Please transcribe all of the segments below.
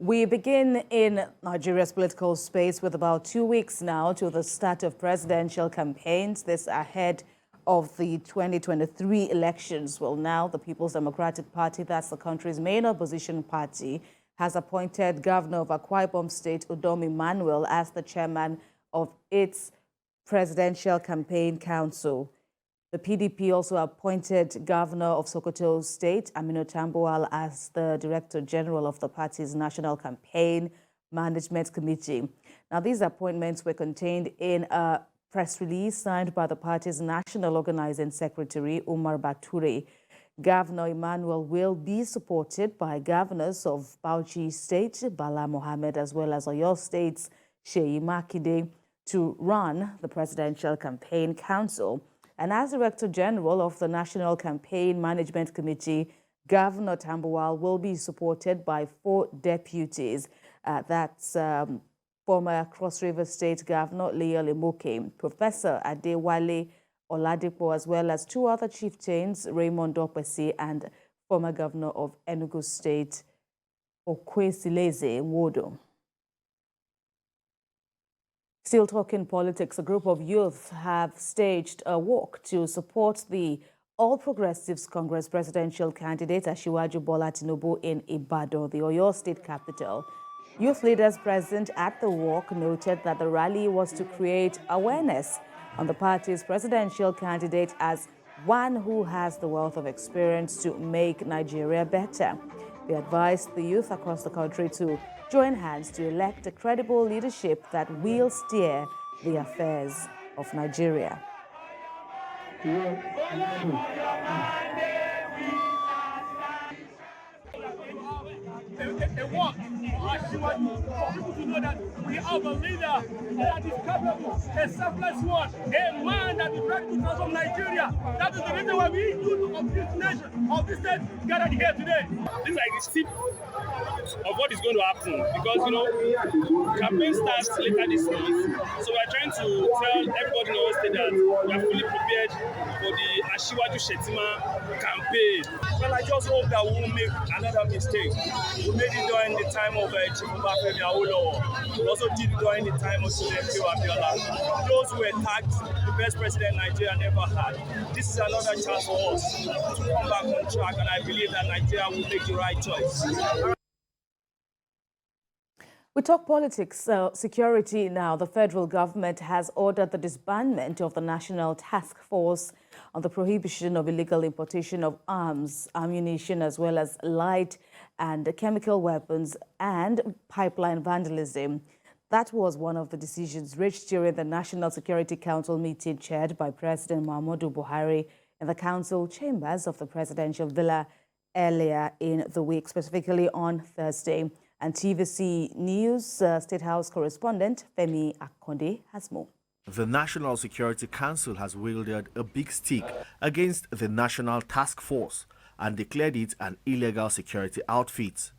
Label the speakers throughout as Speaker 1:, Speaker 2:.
Speaker 1: We begin in Nigeria's political space with about 2 weeks now to the start of presidential campaigns. This ahead of the 2023 elections. Well, now the People's Democratic Party, that's the country's main opposition party, has appointed Governor of Akwa Ibom State, Emmanuel Osodeke, as the chairman of its presidential campaign council. The PDP also appointed Governor of Sokoto State, Aminu Tambuwal, as the Director General of the party's National Campaign Management Committee. Now, these appointments were contained in a press release signed by the party's National Organizing Secretary, Umar Bature. Governor Emmanuel will be supported by governors of Bauchi State, Bala Mohammed, as well as Oyo State's Seyi Makinde, to run the Presidential Campaign Council. And as Director General of the National Campaign Management Committee, Governor Tambuwal will be supported by 4 deputies. That's former Cross River State Governor Leo Lemoke, Professor Adewale Oladipo, as well as 2 other chieftains, Raymond Opesi and former Governor of Enugu State, Okwesileze Nwodo. Still talking politics, a group of youth have staged a walk to support the All Progressives Congress presidential candidate Asiwaju Bola Tinubu in Ibadan, the Oyo State capital. Youth leaders present at the walk noted that the rally was to create awareness on the party's presidential candidate as one who has the wealth of experience to make Nigeria better. They advised the youth across the country to join hands to elect a credible leadership that will steer the affairs of Nigeria.
Speaker 2: A walk for people to know that we have a leader that is capable, a selfless one, a man that is ready to transform Nigeria. That is the reason why we youth of this nation, of this state, gathered here today. This is like the tip of what is going to happen because, you know, campaign starts later this month. So we're trying to tell everybody in our state that we are fully prepared for the Asiwaju Shetima campaign. Well, I just hope that we won't make another mistake. We made it during the time of Chief Obafemi Awolowo. We also did it during the time of Senator Abiola. Those who attacked the best president Nigeria never had. This is another chance for us to come back on track, and I believe that Nigeria will make the right choice.
Speaker 1: We talk politics, security now. The federal government has ordered the disbandment of the National Task Force on the prohibition of illegal importation of arms, ammunition, as well as light and chemical weapons and pipeline vandalism. That was one of the decisions reached during the National Security Council meeting chaired by President Muhammadu Buhari in the council chambers of the presidential villa earlier in the week, specifically on Thursday. And TVC News State House correspondent Femi Akonde has more.
Speaker 3: The National Security Council has wielded a big stick against the National Task Force and declared it an illegal security outfit.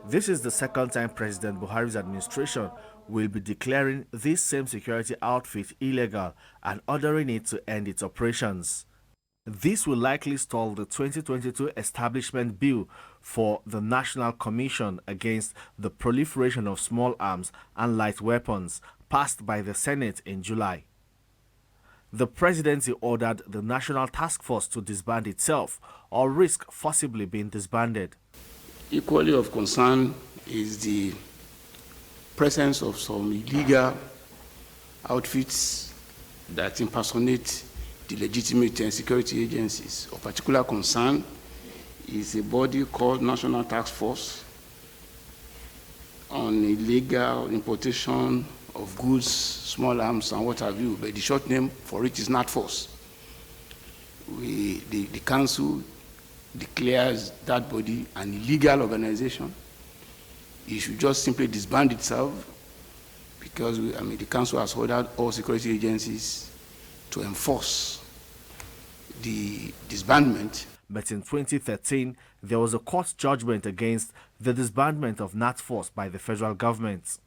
Speaker 3: This is the second time President Buhari's administration will be declaring this same security outfit illegal and ordering it to end its operations. This will likely stall the 2022 establishment bill for the National Commission against the Proliferation of Small Arms and Light Weapons, passed by the Senate in July. The presidency ordered the National Task Force to disband itself or risk forcibly being disbanded.
Speaker 4: Equally of concern is the presence of some illegal outfits that impersonate the legitimate security agencies. Of particular concern is a body called National Task Force on illegal importation of goods, small arms, and what have you, but the short name for it is NATFORCE. The council declares that body an illegal organization. It should just simply disband itself because the council has ordered all security agencies to enforce the disbandment.
Speaker 3: But in 2013, there was a court judgment against the disbandment of NATFORCE by the federal government.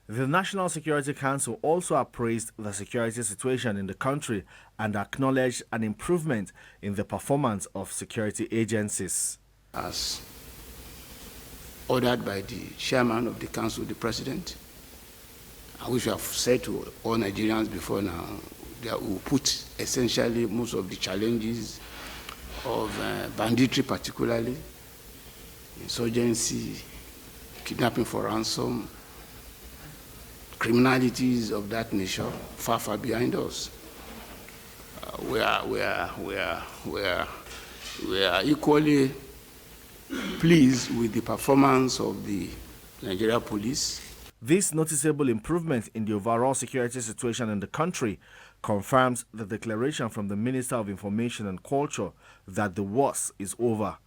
Speaker 3: The National Security Council also appraised the security situation in the country and acknowledged an improvement in the performance of security agencies.
Speaker 4: As ordered by the chairman of the council, the president, which we have said to all Nigerians before now, that will put essentially most of the challenges of banditry, particularly insurgency, kidnapping for ransom, criminalities of that nature, far, far behind us. We are equally pleased with the performance of the Nigeria police.
Speaker 3: This noticeable improvement in the overall security situation in the country confirms the declaration from the Minister of Information and Culture that the worst is over.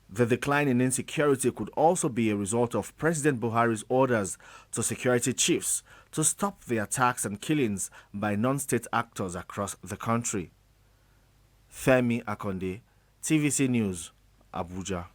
Speaker 3: The decline in insecurity could also be a result of President Buhari's orders to security chiefs to stop the attacks and killings by non-state actors across the country. Femi Akonde, TVC News, Abuja.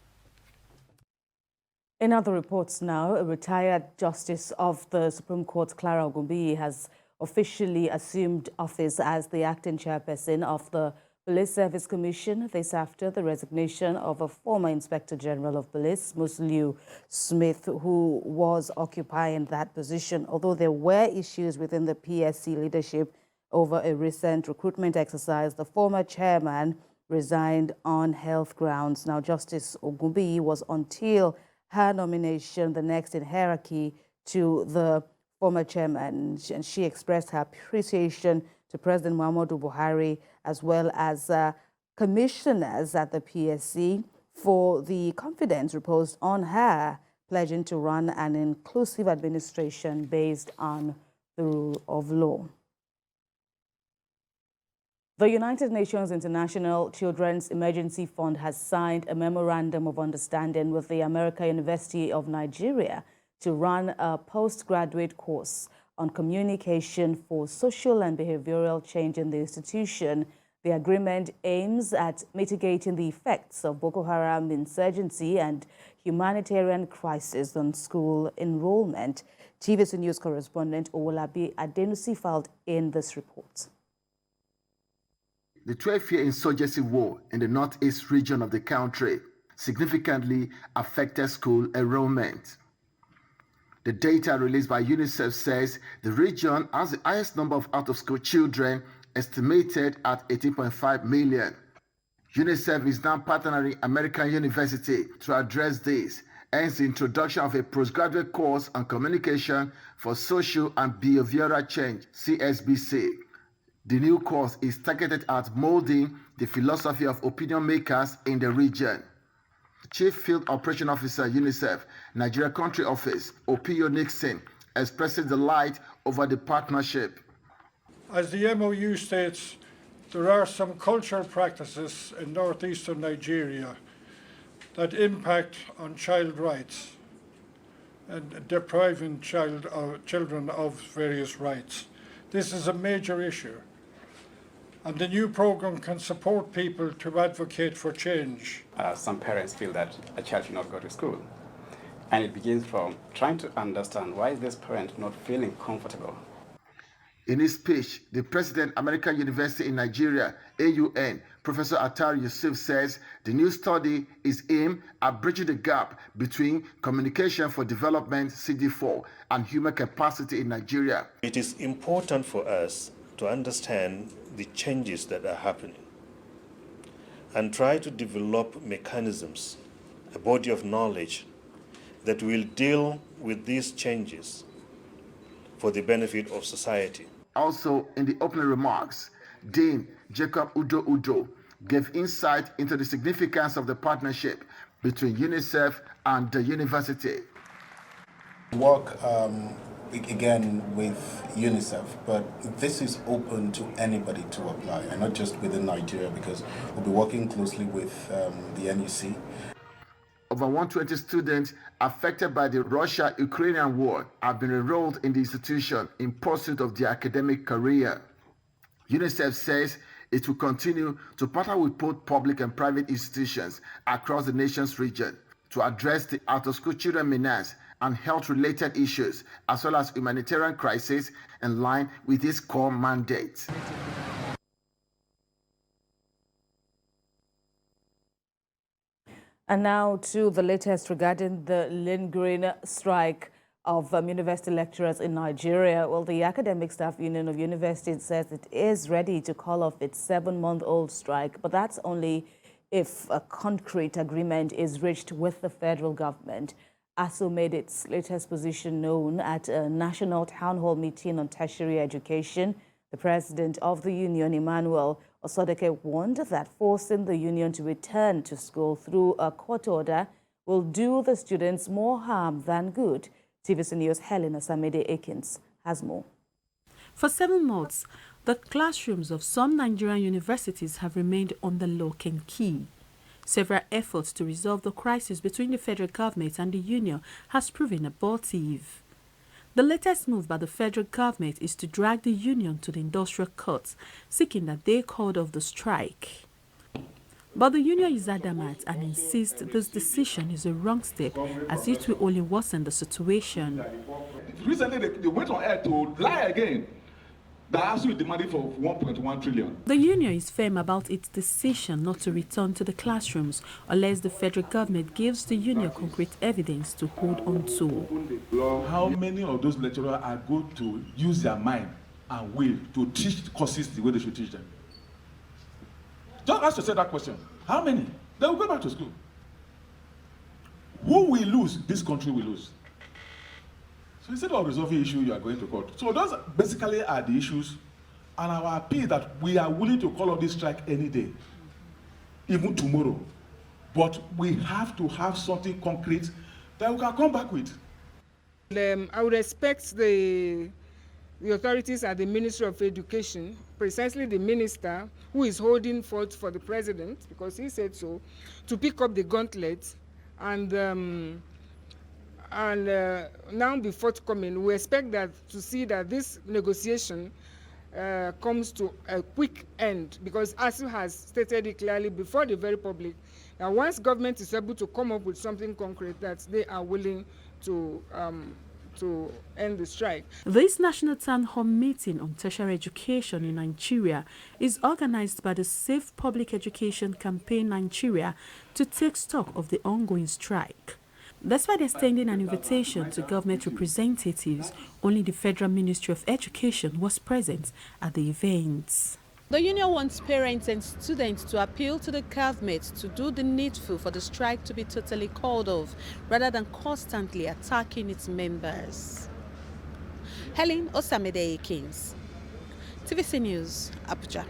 Speaker 1: In other reports now, a retired Justice of the Supreme Court, Clara Ogunbiyi, has officially assumed office as the acting chairperson of the Police Service Commission, this after the resignation of a former Inspector General of Police, Musliu Smith, who was occupying that position. Although there were issues within the PSC leadership over a recent recruitment exercise, the former chairman resigned on health grounds. Now, Justice Ogunbiyi was, until her nomination, the next in hierarchy to the former chairman, and she expressed her appreciation to President Muhammadu Buhari as well as commissioners at the PSC for the confidence reposed on her, pledging to run an inclusive administration based on the rule of law. The United Nations International Children's Emergency Fund has signed a memorandum of understanding with the American University of Nigeria to run a postgraduate course on communication for social and behavioral change in the institution. The agreement aims at mitigating the effects of Boko Haram insurgency and humanitarian crisis on school enrollment. TVC News correspondent Owolabi Adenusi filed in this report.
Speaker 5: The 12-year insurgency war in the northeast region of the country significantly affected school enrollment. The data released by UNICEF says the region has the highest number of out-of-school children, estimated at 18.5 million. UNICEF is now partnering American University to address this, hence the introduction of a postgraduate course on communication for social and behavioral change, CSBC. The new course is targeted at molding the philosophy of opinion makers in the region. Chief Field Operation Officer, UNICEF, Nigeria Country Office, Opio Nixon, expresses delight over the partnership.
Speaker 6: As the MOU states, there are some cultural practices in northeastern Nigeria that impact on child rights and depriving children of various rights. This is a major issue, and the new program can support people to advocate for change.
Speaker 7: Some parents feel that a child should not go to school. And it begins from trying to understand, why is this parent not feeling comfortable?
Speaker 5: In his speech, the President, American University in Nigeria, AUN, Professor Attar Yusuf, says the new study is aimed at bridging the gap between communication for development, CD4, and human capacity in Nigeria.
Speaker 8: It is important for us to understand the changes that are happening and try to develop mechanisms, a body of knowledge that will deal with these changes for the benefit of society.
Speaker 5: Also, in the opening remarks, Dean Jacob Udo gave insight into the significance of the partnership between UNICEF and the university.
Speaker 9: Work again with UNICEF, but this is open to anybody to apply, and not just within Nigeria, because we'll be working closely with the NUC.
Speaker 5: Over 120 students affected by the Russia-Ukrainian war have been enrolled in the institution in pursuit of their academic career. UNICEF says it will continue to partner with both public and private institutions across the nation's region to address the out-of-school children menace and health-related issues, as well as humanitarian crises, in line with its core mandate.
Speaker 1: And now to the latest regarding the lingering strike of university lecturers in Nigeria. Well, the Academic Staff Union of Universities says it is ready to call off its 7-month-old strike, but that's only if a concrete agreement is reached with the federal government. ASUU made its latest position known at a national town hall meeting on tertiary education. The president of the union, Emmanuel Osodeke, warned that forcing the union to return to school through a court order will do the students more harm than good. TVC News' Helen Osamide Akins has more.
Speaker 10: For 7 months, the classrooms of some Nigerian universities have remained under lock and key. Several efforts to resolve the crisis between the federal government and the union has proven abortive. The latest move by the federal government is to drag the union to the industrial courts, seeking that they call off the strike. But the union is adamant and insists this decision is a wrong step, as it will only worsen the situation.
Speaker 11: Recently, they went on air to lie again. The ASUU demanded for 1.1 trillion.
Speaker 10: The union is firm about its decision not to return to the classrooms unless the federal government gives the union concrete evidence to hold on to.
Speaker 11: How many of those lecturers are going to use their mind and will to teach courses the way they should teach them? Just ask yourself that question. How many? They will go back to school. Who will lose? This country will lose. So instead of resolving issue, you are going to court. So those basically are the issues, and our appeal that we are willing to call off this strike any day, even tomorrow. But we have to have something concrete that we can come back with.
Speaker 12: I would expect the authorities at the Ministry of Education, precisely the minister who is holding forth for the president, because he said so, to pick up the gauntlet and now be forthcoming. We expect that to see that this negotiation comes to a quick end, because ASUU has stated it clearly before the very public that once government is able to come up with something concrete, that they are willing to end the strike.
Speaker 10: This National Town Hall meeting on tertiary education in Nigeria is organized by the Safe Public Education Campaign Nigeria to take stock of the ongoing strike. Despite extending an invitation to government representatives, only the Federal Ministry of Education was present at the event. The union wants parents and students to appeal to the government to do the needful for the strike to be totally called off, rather than constantly attacking its members. Helen Osamide Akins, TVC News, Abuja.